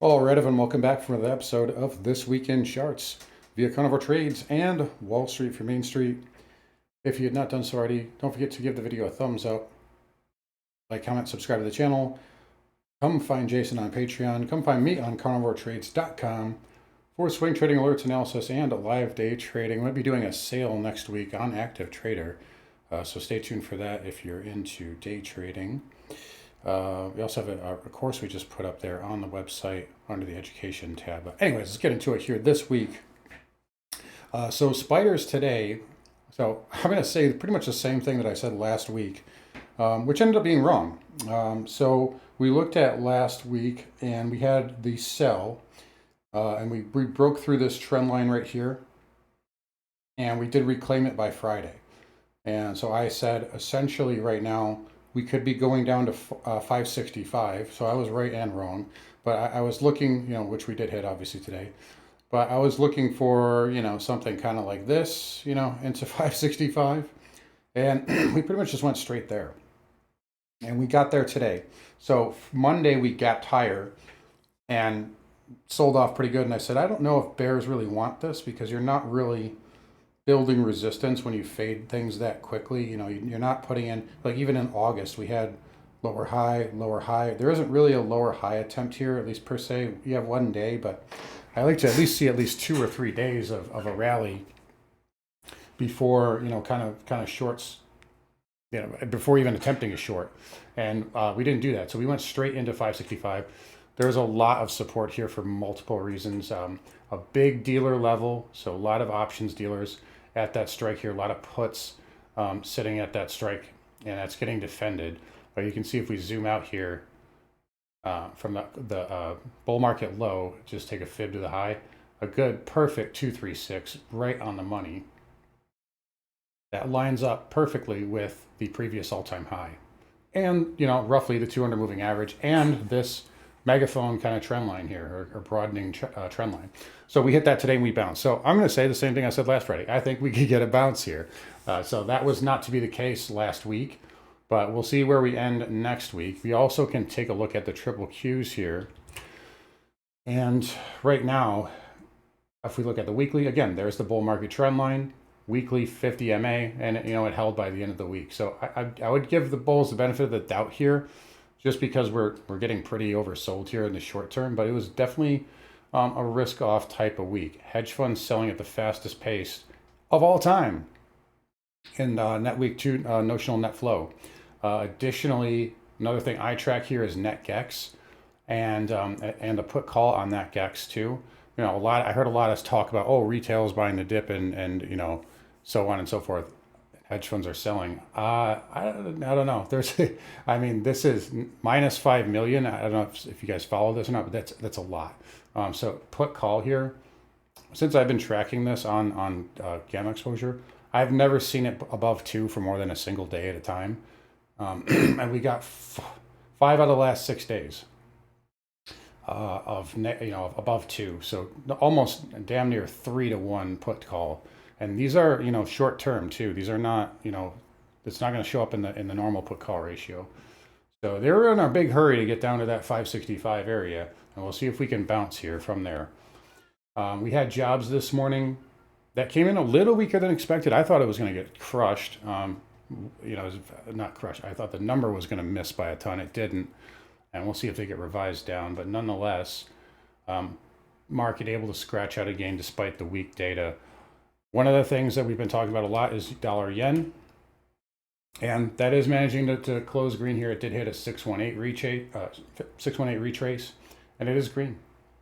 All right, everyone, welcome back for another episode of This Week in Charts via Carnivore Trades and Wall Street for Main Street. If you had not done so already, don't forget to give the video a thumbs up, like, comment, subscribe to the channel. Come find Jason on Patreon. Come find me on carnivoretrades.com for swing trading alerts, analysis, and live day trading. I'm going to be doing a sale next week on Active Trader, so stay tuned for that if you're into day trading. We also have a course we just put up there on the website under the education tab. But anyways, let's get into it here this week. So spiders today. So I'm going to say pretty much the same thing that I said last week, which ended up being wrong. So we looked at last week and we had the sell, and we broke through this trend line right here, and we did reclaim it by Friday. And so I said essentially right now, we could be going down to 565. So I was right and wrong. But I was looking, which we did hit obviously today. But I was looking for, something kind of like this, into 565. And we pretty much just went straight there. And we got there today. So Monday we gapped higher and sold off pretty good. And I said, I don't know if bears really want this because you're not really building resistance when you fade things that quickly. You're not putting in, like even in August, we had lower high, lower high. There isn't really a lower high attempt here, at least per se. You have one day, but I like to at least see at least 2 or 3 days of a rally before, kind of shorts, before even attempting a short. And we didn't do that. So we went straight into 565. There's a lot of support here for multiple reasons. A big dealer level, so a lot of options dealers at that strike here, a lot of puts sitting at that strike, and that's getting defended. But you can see if we zoom out here from the bull market low, just take a fib to the high, a good perfect 236 right on the money. That lines up perfectly with the previous all-time high, and roughly the 200 moving average and this megaphone kind of trend line here, or broadening trend line. So we hit that today and we bounced. So I'm going to say the same thing I said last Friday. I think we could get a bounce here. So that was not to be the case last week, but we'll see where we end next week. We also can take a look at the triple Qs here. And right now, if we look at the weekly, again, there's the bull market trend line, weekly 50 MA, and it held by the end of the week. So I would give the bulls the benefit of the doubt here, just because we're getting pretty oversold here in the short term. But it was definitely a risk-off type of week. Hedge funds selling at the fastest pace of all time in net week 2 notional net flow. Additionally, another thing I track here is net gex, and the put call on that gex too. I heard a lot of talk about, retail is buying the dip and so on and so forth. Hedge funds are selling. I don't know. This is minus 5 million. I don't know if you guys follow this or not, but that's a lot. So put call here. Since I've been tracking this on gamma exposure, I've never seen it above 2 for more than a single day at a time. And we got 5 out of the last 6 days of above 2. So almost damn near 3-to-1 put call. And these are, short term too. These are not, it's not going to show up in the normal put call ratio. So they're in a big hurry to get down to that 565 area, and we'll see if we can bounce here from there. We had jobs this morning that came in a little weaker than expected. I thought it was going to get crushed. Not crushed. I thought the number was going to miss by a ton. It didn't, and we'll see if they get revised down. But nonetheless, market able to scratch out a gain despite the weak data. One of the things that we've been talking about a lot is dollar yen, and that is managing to close green here. It did hit a 618 retrace, and it is green.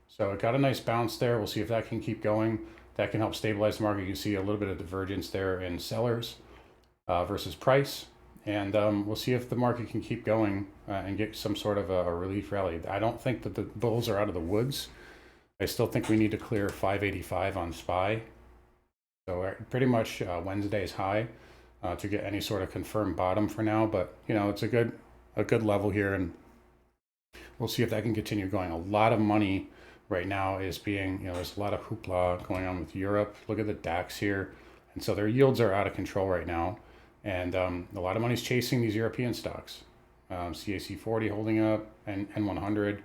So it got a nice bounce there. We'll see if that can keep going. That can help stabilize the market. You can see a little bit of divergence there in sellers versus price, and we'll see if the market can keep going and get some sort of a relief rally. I don't think that the bulls are out of the woods. I still think we need to clear 585 on SPY. So pretty much Wednesday's high to get any sort of confirmed bottom for now. But it's a good level here, and we'll see if that can continue going. A lot of money right now is being, there's a lot of hoopla going on with Europe. Look at the DAX here, and so their yields are out of control right now, and a lot of money's chasing these European stocks. CAC 40 holding up, and 100.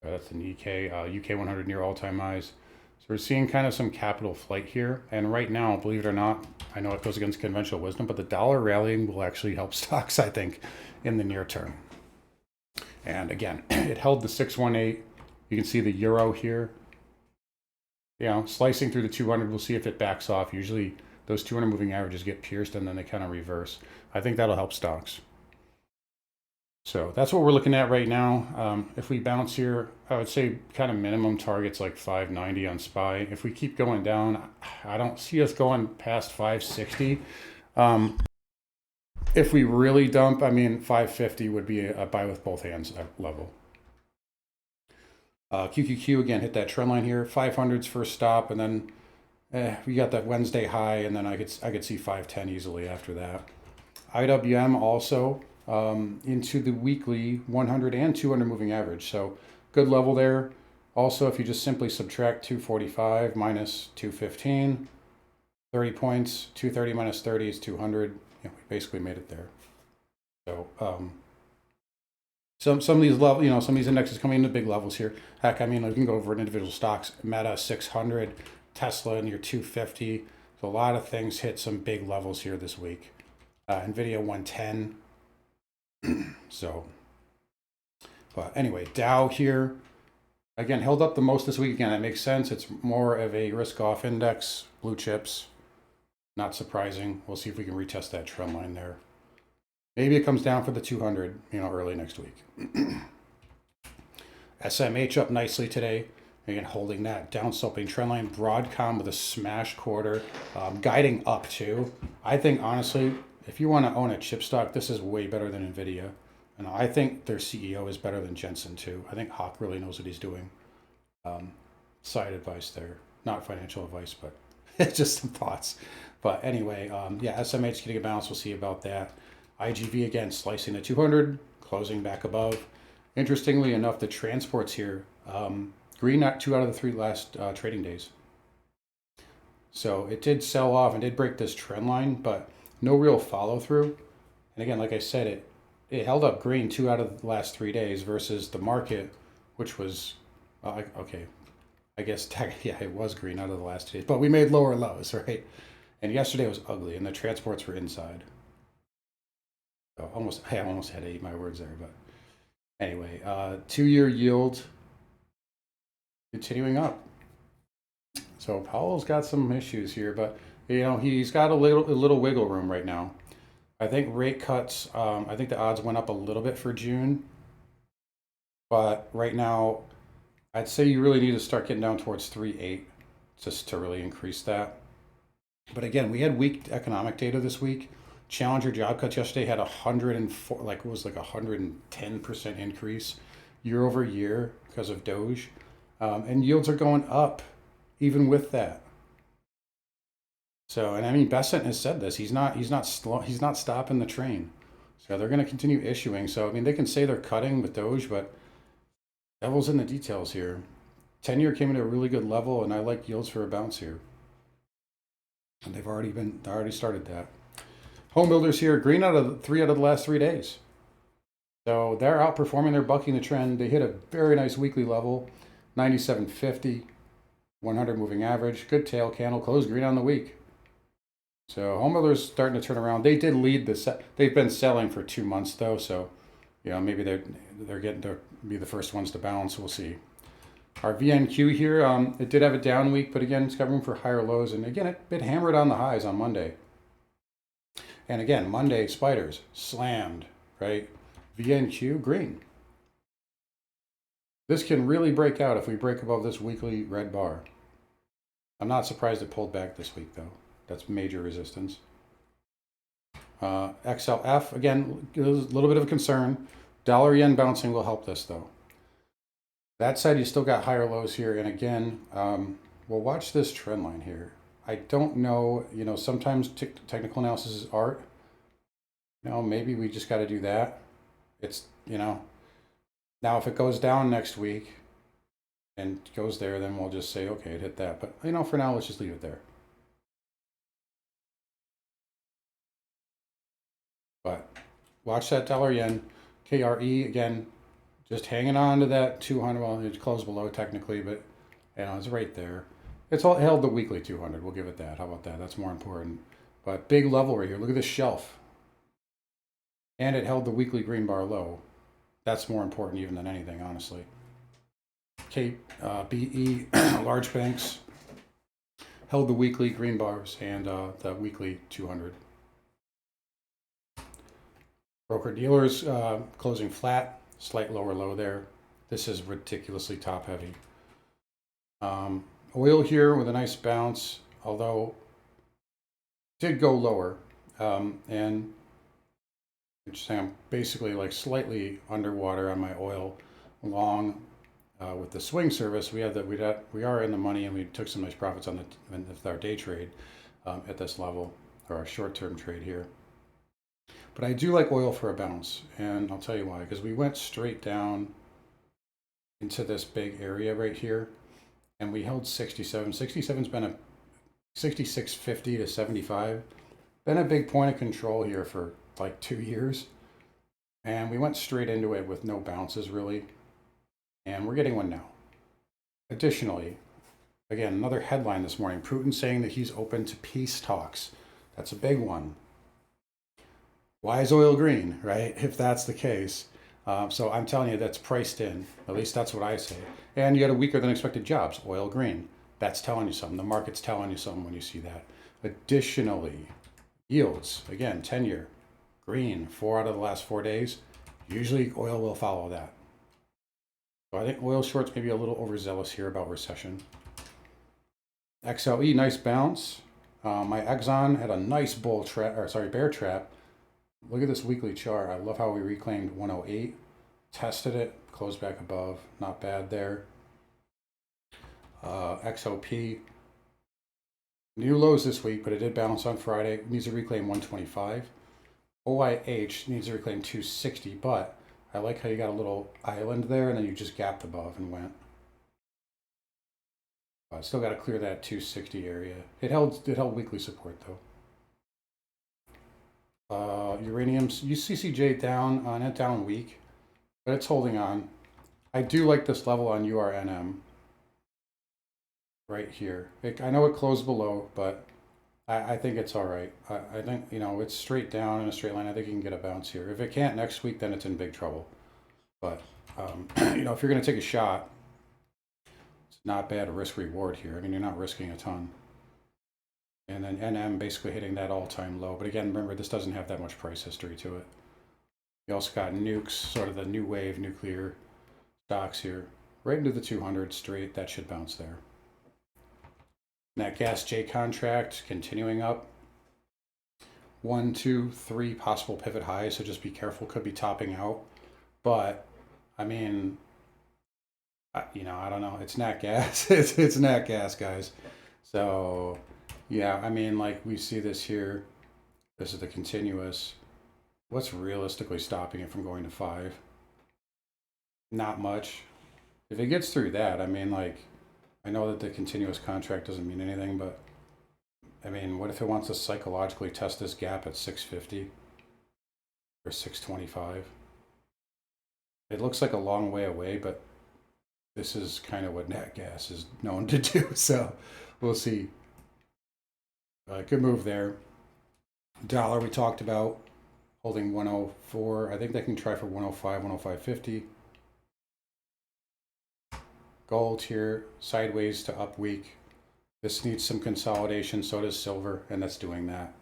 That's an EK, UK 100 near all-time highs. So we're seeing kind of some capital flight here. And right now, believe it or not, I know it goes against conventional wisdom, but the dollar rallying will actually help stocks, I think, in the near term. And again, it held the 618. You can see the euro here. You know, slicing through the 200, we'll see if it backs off. Usually those 200 moving averages get pierced and then they kind of reverse. I think that'll help stocks. So that's what we're looking at right now. If we bounce here, I would say kind of minimum targets like 590 on SPY. If we keep going down, I don't see us going past 560. If we really dump, I mean, 550 would be a buy with both hands level. QQQ again hit that trend line here. 500's first stop, and then we got that Wednesday high, and then I could see 510 easily after that. IWM also into the weekly 100 and 200 moving average. So good level there. Also, if you just simply subtract 245 minus 215, 30 points, 230 minus 30 is 200. We basically made it there. So some of these levels, some of these indexes coming into big levels here. Heck, I mean, we can go over individual stocks. Meta 600, Tesla near 250. So a lot of things hit some big levels here this week. Nvidia 110. So, but anyway, Dow here again held up the most this week. Again, that makes sense. It's more of a risk-off index. Blue chips, not surprising. We'll see if we can retest that trend line there. Maybe it comes down for the 200, early next week. SMH up nicely today. Again, holding that down sloping trend line. Broadcom with a smash quarter, guiding up too. I think honestly, if you want to own a chip stock, this is way better than Nvidia. And I think their CEO is better than Jensen too. I think Hawk really knows what he's doing. Side advice there, not financial advice, but it's just some thoughts. But anyway, yeah, SMH getting a bounce. We'll see about that. IGV again slicing the 200, closing back above. Interestingly enough, the transports here, green not 2 out of the 3 last trading days. So it did sell off and did break this trend line, but no real follow through. And again, like I said, it held up green 2 out of the last 3 days versus the market, which was, okay, I guess, yeah, it was green out of the last 2 days, but we made lower lows, right? And yesterday was ugly and the transports were inside. So I almost had to eat my words there, but anyway, 2-year yield continuing up. So Powell's got some issues here, but he's got a little wiggle room right now. I think rate cuts. I think the odds went up a little bit for June, but right now, I'd say you really need to start getting down towards 3.8 just to really increase that. But again, we had weak economic data this week. Challenger job cuts yesterday had 104, like it was like 110% increase year over year because of Doge, and yields are going up even with that. So, and I mean, Besant has said this. He's not stopping the train. So they're going to continue issuing. So I mean, they can say they're cutting with Doge, but devil's in the details here. 10-year came into a really good level, and I like yields for a bounce here. And they already started that. Home builders here, green out of 3 out of the last 3 days. So they're outperforming, they're bucking the trend. They hit a very nice weekly level, 97.50, 100 moving average, good tail candle, closed green on the week. So home builders starting to turn around. They did lead they've been selling for 2 months though, so maybe they're getting to be the first ones to bounce. We'll see. Our VNQ here, it did have a down week, but again, it's got room for higher lows. And again, it hammered on the highs on Monday. And again, Monday, spiders, slammed, right? VNQ, green. This can really break out if we break above this weekly red bar. I'm not surprised it pulled back this week, though. That's major resistance. XLF, again, a little bit of a concern. Dollar yen bouncing will help this, though. That said, you still got higher lows here. And again, we'll watch this trend line here. I don't know, sometimes technical analysis is art. Maybe we just got to do that. It's, now if it goes down next week and goes there, then we'll just say, okay, it hit that. But, for now, let's just leave it there. But watch that dollar yen. KRE, again, Just hanging on to that 200. Well, it's closed below technically, but it's right there. It's all held the weekly 200. We'll give it that. How about that? That's more important. But big level right here. Look at this shelf. And it held the weekly green bar low. That's more important even than anything, honestly. BE, large banks, held the weekly green bars and the weekly 200. Broker dealers closing flat, slight lower low there. This is ridiculously top heavy. Oil here with a nice bounce, although it did go lower. And I'm basically like slightly underwater on my oil long with the swing service. We are in the money, and we took some nice profits on our day trade at this level, or our short-term trade here. But I do like oil for a bounce, and I'll tell you why. Because we went straight down into this big area right here, and we held 67. 67's been a 66.50 to 75. Been a big point of control here for like 2 years, and we went straight into it with no bounces really, and we're getting one now. Additionally, again, another headline this morning: Putin saying that he's open to peace talks. That's a big one. Why is oil green, right? If that's the case. So I'm telling you, that's priced in. At least that's what I say. And you had a weaker than expected jobs, oil green. That's telling you something. The market's telling you something when you see that. Additionally, yields, again, 10-year, green, 4 out of the last 4 days. Usually oil will follow that. So I think oil shorts may be a little overzealous here about recession. XLE, nice bounce. My Exxon had a nice bear trap. Look at this weekly chart. I love how we reclaimed 108, tested it, closed back above. Not bad there. XOP, new lows this week, but it did bounce on Friday. It needs to reclaim 125. OIH needs to reclaim 260, but I like how you got a little island there, and then you just gapped above and went. Still got to clear that 260 area. It held weekly support though. Uranium's UCCJ down on it, down weak, but it's holding on. I do like this level on URNM right here. I know it closed below, but I think it's all right. I think, it's straight down in a straight line. I think you can get a bounce here. If it can't next week, then it's in big trouble. But, if you're going to take a shot, it's not bad risk reward here. I mean, you're not risking a ton. And then NM basically hitting that all-time low. But again, remember, this doesn't have that much price history to it. You also got nukes, sort of the new wave nuclear stocks here. Right into the 200 straight. That should bounce there. Nat gas J contract continuing up. 1, 2, 3 possible pivot highs, so just be careful. Could be topping out. But, I mean, I don't know. It's nat gas. it's nat gas, guys. So... yeah, I mean, like we see this here. This is the continuous. What's realistically stopping it from going to 5? Not much. If it gets through that, I mean, like, I know that the continuous contract doesn't mean anything, but I mean, what if it wants to psychologically test this gap at 650 or 625? It looks like a long way away, but this is kind of what nat gas is known to do. So we'll see. Good move there. Dollar we talked about, holding 104. I think they can try for 105, 105.50. Gold here, sideways to up weak. This needs some consolidation, so does silver, and that's doing that.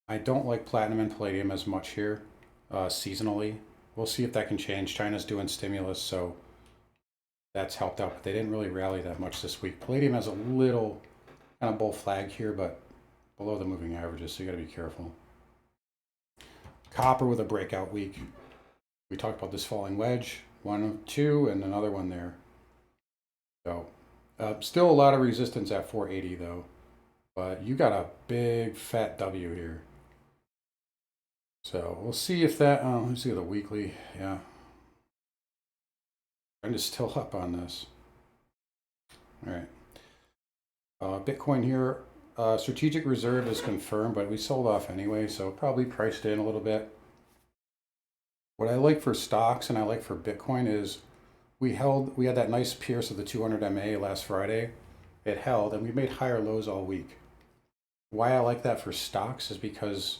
I don't like platinum and palladium as much here, seasonally. We'll see if that can change. China's doing stimulus, so that's helped out, but they didn't really rally that much this week. Palladium has a little kind of bull flag here, but below the moving averages, so you got to be careful. Copper with a breakout week. We talked about this falling wedge, 1, 2, and another one there. So still a lot of resistance at 480 though, but you got a big fat W here. So we'll see if that, let's see the weekly, yeah. I'm just still up on this. All right. Bitcoin here, strategic reserve is confirmed, but we sold off anyway, so probably priced in a little bit. What I like for stocks and I like for Bitcoin is we had that nice pierce of the 200 MA last Friday. It held and we made higher lows all week. Why I like that for stocks is because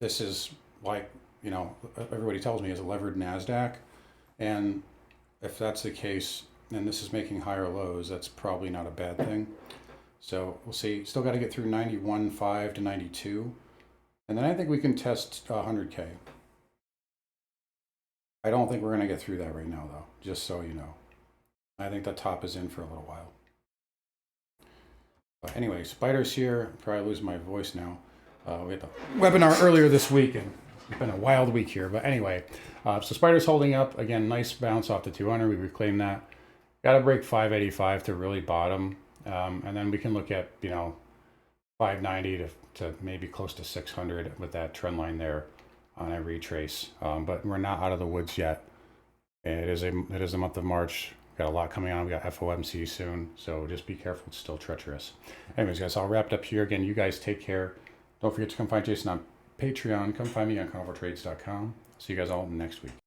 this is like, you know, everybody tells me is a levered NASDAQ. And if that's the case, and this is making higher lows, that's probably not a bad thing. So we'll see. Still got to get through 91.5 to 92. And then I think we can test 100K. I don't think we're going to get through that right now, though, just so you know. I think the top is in for a little while. But anyway, Spider's here. Probably lose my voice now. We had the webinar earlier this week, and it's been a wild week here. But anyway, so Spider's holding up. Again, nice bounce off the 200. We reclaimed that. Got to break 585 to really bottom. And then we can look at, you know, 590 to maybe close to 600 with that trend line there on a retrace. But we're not out of the woods yet. It is a month of March. Got a lot coming on. We got FOMC soon, so just be careful. It's still treacherous. Anyways, guys, I'll wrap it up here. Again, you guys take care. Don't forget to come find Jason on Patreon. Come find me on carnivaltrades.com. See you guys all next week.